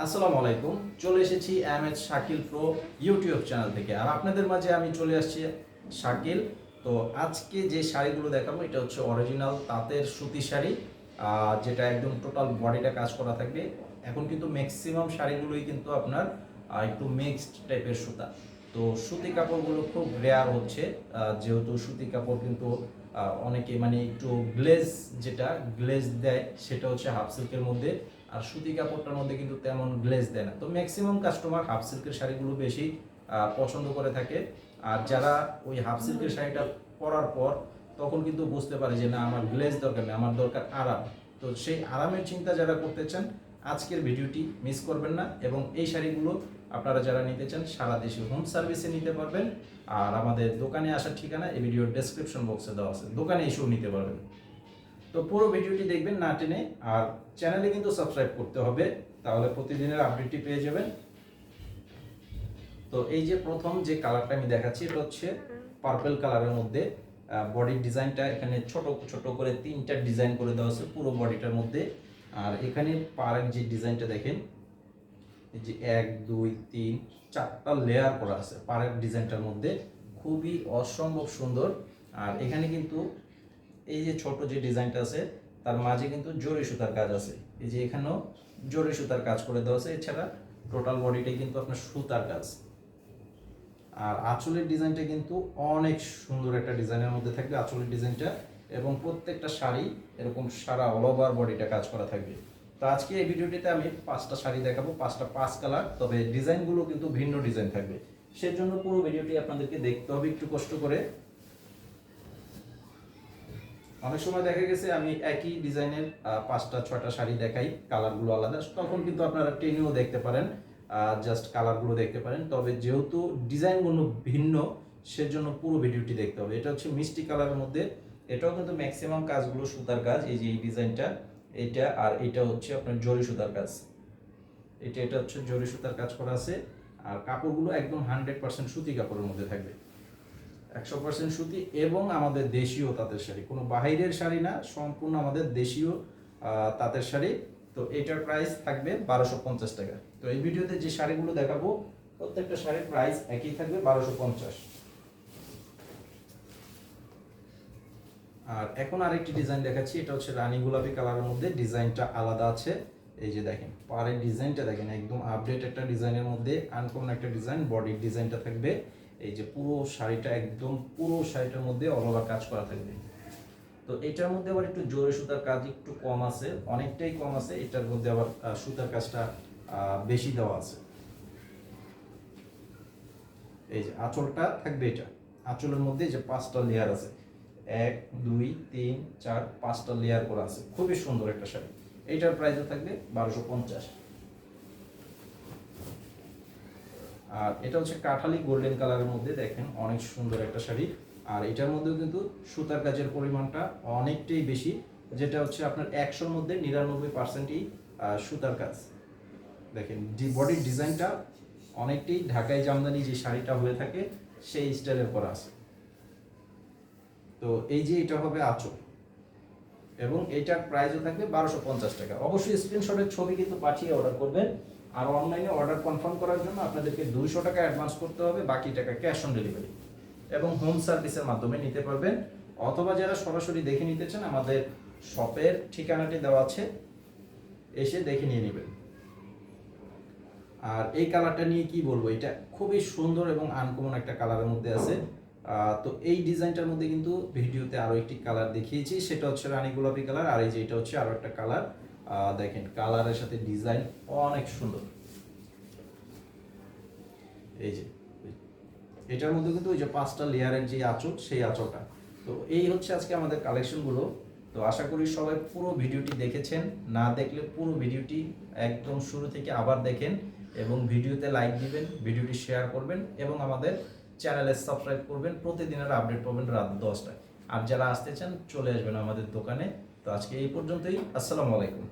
আসসালামু আলাইকুম। চলে এসেছি M H Shakil pro YouTube channel থেকে। আর আপনাদের মাঝে আমি চলে আসছি শাকিল। তো আজকে যে শাড়িগুলো দেখাবো এটা হচ্ছে অরিজিনাল তাঁতের সুতি শাড়ি, যেটা একদম টোটাল বডিটা কাজ করা থাকবে। এখন কিন্তু ম্যাক্সিমাম শাড়িগুলোই কিন্তু আপনার একটু মিক্সড টাইপের সুতা। তো সুতি কাপড়গুলো খুব রেয়ার হচ্ছে, যেহেতু সুতি কাপড় কিন্তু অনেকে মানে একটু গ্লেজ, যেটা গ্লেজ দেয় সেটা হচ্ছে হাফ সিল্কের মধ্যে, আর সুতি কাপড়টার মধ্যে কিন্তু তেমন গ্লেজ দেয় না। তো ম্যাক্সিমাম কাস্টমার হাফ সিল্কের শাড়িগুলো বেশি পছন্দ করে থাকে। আর যারা ওই হাফ সিল্কের শাড়িটা পরার পর তখন কিন্তু বুঝতে পারে যে না, আমার গ্লেজ দরকার নেই, আমার দরকার আরাম। তো সেই আরামের চিন্তা যারা করতে চান আজকের ভিডিওটি মিস করবেন না। এবং এই শাড়িগুলো আপনারা যারা নিতে চান সারা দেশে হোম সার্ভিসে নিতে পারবেন। আর আমাদের দোকানে আসার ঠিকানা এই ভিডিওর ডেসক্রিপশন বক্সে দেওয়া আছে, দোকানে এসেও নিতে পারবেন। তো পুরো ভিডিওটি দেখবেন না টেনে। আর চ্যানেলে কিন্তু সাবস্ক্রাইব করতে হবে, তাহলে প্রতিদিনের আপডেটটি পেয়ে যাবেন। তো এই যে প্রথম যে কালারটা আমি দেখাচ্ছি এটা হচ্ছে পার্পল কালারের মধ্যে। বডির ডিজাইনটা এখানে ছোট ছোট করে 3টা ডিজাইন করে দেওয়া আছে পুরো বডিটার মধ্যে। আর এখানে পাড়ের যে ডিজাইনটা দেখেন, এই যে 1 2 3 4টা লেয়ার করা আছে পাড়ের ডিজাইনটার মধ্যে, খুবই অসম্ভব সুন্দর। আর এখানে কিন্তু এই যে ছোট যে ডিজাইনটা আছে তার মাঝে কিন্তু জরি সুতার কাজ আছে, এই যে এখানেও জরি সুতার কাজ করে দেওয়া আছে। এছাড়া টোটাল বডিটাই কিন্তু আপনার সুতার কাজ। আর আঁচলের ডিজাইনটা কিন্তু অনেক সুন্দর একটা ডিজাইনের মধ্যে থাকবে আঁচলের ডিজাইনটা, এবং প্রত্যেকটা শাড়ি এরকম সারা অল ওভার বডিটা কাজ করা থাকবে। তো আজকে এই ভিডিওটিতে আমি 5টা শাড়ি দেখাবো, 5 কালার, তবে ডিজাইনগুলো কিন্তু ভিন্ন ডিজাইন থাকবে। সেজন্য পুরো ভিডিওটি আপনাদেরকে দেখতে হবে একটু কষ্ট করে। অনেক সময় দেখা গেছে আমি একই ডিজাইনের 5টা 6টা শাড়ি দেখাই, কালারগুলো আলাদা, তখন কিন্তু আপনারা টেনেও দেখতে পারেন, জাস্ট কালারগুলো দেখতে পারেন। তবে যেহেতু ডিজাইনগুলো ভিন্ন সেজন্য পুরো ভিডিওটি দেখতে হবে। এটা হচ্ছে মিষ্টি কালারের মধ্যে, এটাও কিন্তু ম্যাক্সিমাম কাজগুলো সুতার কাজ। এই যে এই ডিজাইনটা, এটা আর এটা হচ্ছে আপনার জরি সুতার কাজ। এটা হচ্ছে জরি সুতার কাজ করা আছে। আর কাপড়গুলো একদম 100% সুতি কাপড়ের মধ্যে থাকবে, 100% সুতি এবং আমাদের দেশীয় তাঁতের শাড়ি, কোনো বাহিরের শাড়ি না, সম্পূর্ণ আমাদের দেশীয় তাঁতের শাড়ি। তো এটার প্রাইস থাকবে 1250 টাকা। তো এই ভিডিওতে যে শাড়িগুলো দেখাবো প্রত্যেকটা শাড়ির প্রাইস একই থাকবে 1250। আর এখন আরেকটি ডিজাইন দেখাচ্ছি, এটা হচ্ছে রানী গোলাপি কালারের মধ্যে, ডিজাইনটা আলাদা আছে। এই যে দেখেন পাড়ের ডিজাইনটা দেখেন, একদম আপডেট একটা ডিজাইনের মধ্যে আনকমন একটা ডিজাইন। বডির ডিজাইনটা থাকবে এই যে পুরো শাড়িটা, একদম পুরো শাড়িটার মধ্যে অল ওভার কাজ করা থাকবে। তো এটার মধ্যে আবার একটু জোরে সুতার কাজ একটু কম আছে, অনেকটাই কম আছে। এটার মধ্যে আবার সুতার কাজটা বেশি দেওয়া আছে। এই যে আঁচলটা থাকবে, এটা আঁচলের মধ্যে যে 5টা লেয়ার আছে, 1 2 3 4 5টা লেয়ার করা আছে, খুবই সুন্দর একটা শাড়ি। এইটার প্রাইসও থাকবে 1250। আর এটা হচ্ছে কাঠালি গোল্ডেন কালারের মধ্যে, দেখেন অনেক সুন্দর একটা শাড়ি। আর এটার মধ্যেও কিন্তু সুতার কাজের পরিমাণটা অনেকটাই বেশি, যেটা হচ্ছে আপনার 100-র মধ্যে 99%ই সুতার কাজ। দেখেন বডির ডিজাইনটা অনেকটাই ঢাকাই জামদানি যে শাড়িটা হয়ে থাকে সেই স্টাইলের করা আছে। তো এই যে এটা হবে আঁচল, এবং এটার প্রাইসও থাকবে 1250 টাকা। অবশ্যই স্ক্রিনশটের ছবি কিন্তু পাঠিয়ে অর্ডার করবেন। আর অনলাইনে অর্ডার কনফার্ম করার জন্য আপনাদেরকে 200 টাকা অ্যাডভান্স করতে হবে, বাকি টাকা ক্যাশ অন ডেলিভারি এবং হোম সার্ভিসের মাধ্যমে নিতে পারবেন। অথবা যারা সরাসরি দেখে নিতে চান আমাদের শপের ঠিকানাটি দেওয়া আছে, এসে দেখে নিয়ে নেবেন। আর এই কালারটা নিয়ে কি বলবো, এটা খুবই সুন্দর এবং আনকমন একটা কালারের মধ্যে আছে। তো এই ডিজাইনটার মধ্যে কিন্তু ভিডিওতে আরো একটি কালার দেখিয়েছি, সেটা হচ্ছে রানী গোলাপি কালার। আর এই যে এটা হচ্ছে আরো একটা কালার, দেখেন কালারের সাথে ডিজাইন অনেক সুন্দর। এই যে এটার মধ্যে কিন্তু ওই যে 5টা লেয়ারের যে আঁচল, সেই আঁচলটা। তো এই হচ্ছে আজকে আমাদের কালেকশনগুলো। তো আশা করি সবাই পুরো ভিডিওটি দেখেছেন, না দেখলে পুরো ভিডিওটি একদম শুরু থেকে আবার দেখেন, এবং ভিডিওতে লাইক দিবেন, ভিডিওটি শেয়ার করবেন, এবং আমাদের চ্যানেলে সাবস্ক্রাইব করবেন। প্রতিদিনের আপডেট পাবেন রাত 10টায়। আর যারা আসতে চান চলে আসবেন আমাদের দোকানে। তো আজকে এই পর্যন্তই, আসসালামু আলাইকুম।